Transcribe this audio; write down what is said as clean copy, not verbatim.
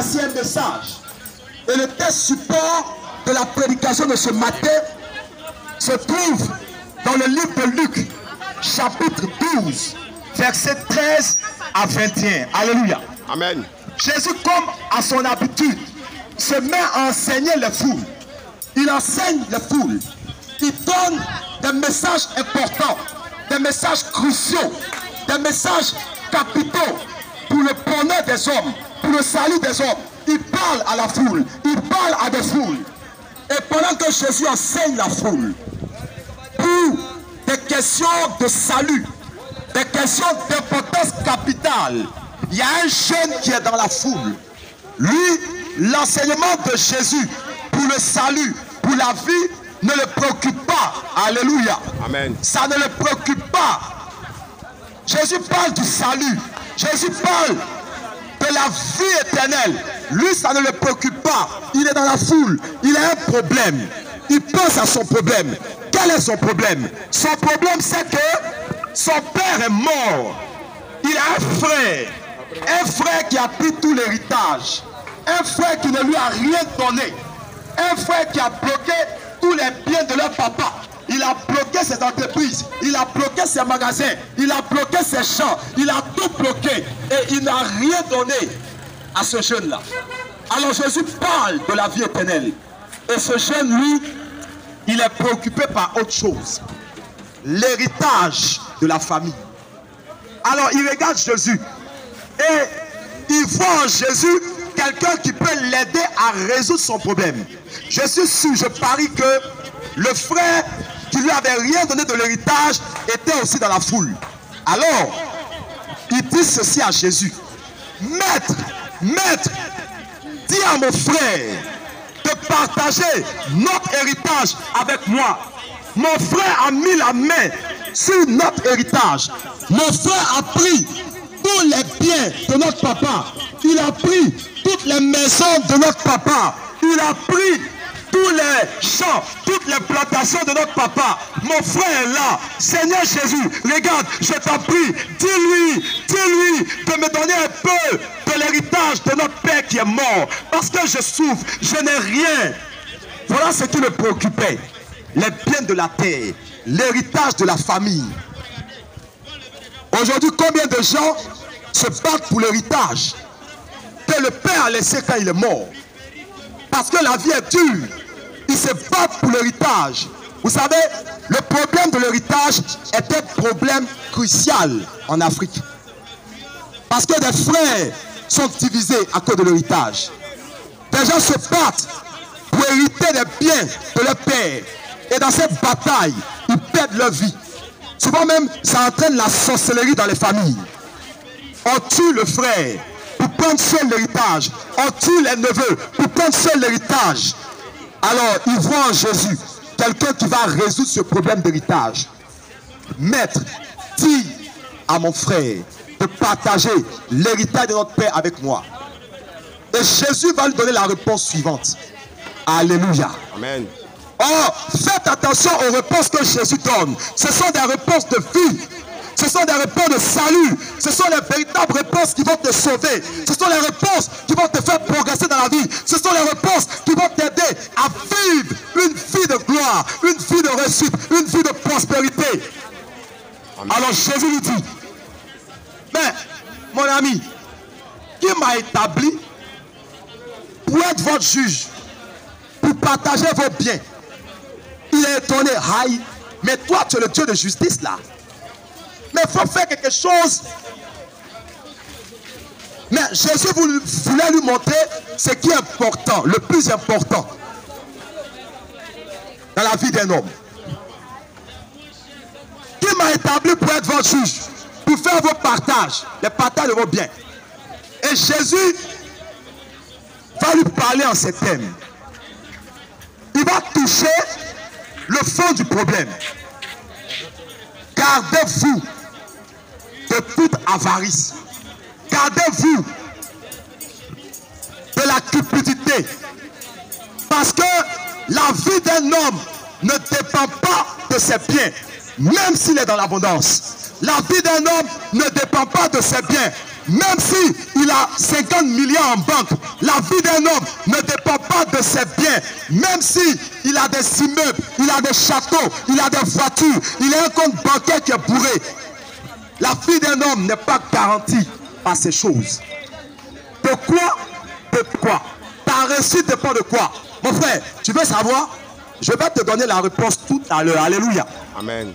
voici un message. Et le texte support de la prédication de ce matin se trouve dans le livre de Luc, chapitre 12, versets 13 à 21. Alléluia. Amen. Jésus, comme à son habitude, se met à enseigner les foules. Il enseigne les foules. Il donne des messages importants, des messages cruciaux, des messages capitaux pour le bonheur des hommes, pour le salut des hommes. Il parle à la foule, il parle à des foules. Et pendant que Jésus enseigne la foule, pour des questions de salut, des questions d'importance capitale, il y a un jeune qui est dans la foule. Lui, l'enseignement de Jésus pour le salut, pour la vie, ne le préoccupe pas. Alléluia. Amen. Ça ne le préoccupe pas. Jésus parle du salut. Jésus parle de la vie éternelle. Lui, ça ne le préoccupe pas. Il est dans la foule. Il a un problème. Il pense à son problème. Quel est son problème? Son problème, c'est que son père est mort. Il a un frère qui a pris tout l'héritage. Un frère qui ne lui a rien donné. Un frère qui a bloqué tous les biens de leur papa. Il a bloqué ses entreprises, il a bloqué ses magasins, il a bloqué ses champs, il a tout bloqué et il n'a rien donné à ce jeune-là. Alors Jésus parle de la vie éternelle. Et ce jeune, lui, il est préoccupé par autre chose. L'héritage de la famille. Alors il regarde Jésus et il voit en Jésus quelqu'un qui peut l'aider à résoudre son problème. Je suis sûr, je parie que le frère qui lui avait rien donné de l'héritage était aussi dans la foule. Alors, il dit ceci à Jésus. Maître, dis à mon frère de partager notre héritage avec moi. Mon frère a mis la main sur notre héritage. Mon frère a pris tous les biens de notre papa. Il a pris toutes les maisons de notre papa. Il a pris tous les champs, toutes les plantations de notre papa. Mon frère est là. Seigneur Jésus, regarde, je t'en prie, dis-lui de me donner un peu de l'héritage de notre père qui est mort. Parce que je souffre, je n'ai rien. Voilà ce qui me préoccupait. Les biens de la terre, l'héritage de la famille. Aujourd'hui, combien de gens se battent pour l'héritage que le père a laissé quand il est mort? Parce que la vie est dure. Ils se battent pour l'héritage. Vous savez, le problème de l'héritage est un problème crucial en Afrique. Parce que des frères sont divisés à cause de l'héritage. Des gens se battent pour hériter des biens de leur père. Et dans cette bataille, ils perdent leur vie. Souvent même, ça entraîne la sorcellerie dans les familles. On tue le frère pour prendre seul l'héritage. On tue les neveux pour prendre seul l'héritage. Alors, il voit en Jésus quelqu'un qui va résoudre ce problème d'héritage. Maître, dis à mon frère de partager l'héritage de notre père avec moi. Et Jésus va lui donner la réponse suivante. Alléluia. Amen. Or, faites attention aux réponses que Jésus donne. Ce sont des réponses de vie. Ce sont des réponses de salut. Ce sont les véritables réponses qui vont te sauver. Ce sont les réponses qui vont te faire progresser dans la vie. Ce sont les réponses qui vont t'aider à vivre une vie de gloire, une vie de réussite, une vie de prospérité. Amen. Alors Jésus lui dit, mais mon ami, qui m'a établi pour être votre juge, pour partager vos biens? Il est étonné. Aïe, mais toi tu es le Dieu de justice là. Mais il faut faire quelque chose. Mais Jésus voulait lui montrer ce qui est important, le plus important dans la vie d'un homme. Qui m'a établi pour être votre juge, pour faire vos partages, les partages de vos biens. Et Jésus va lui parler en ces thèmes. Il va toucher le fond du problème. Gardez-vous de toute avarice. Gardez-vous de la cupidité. Parce que la vie d'un homme ne dépend pas de ses biens, même s'il est dans l'abondance. La vie d'un homme ne dépend pas de ses biens, même si il a 50 milliards en banque, la vie d'un homme ne dépend pas de ses biens. Même si il a des immeubles, il a des châteaux, il a des voitures, il a un compte bancaire qui est bourré. La vie d'un homme n'est pas garantie par ces choses. De quoi? De quoi? Ta réussite dépend de quoi? Mon frère, tu veux savoir? Je vais te donner la réponse tout à l'heure. Alléluia. Amen.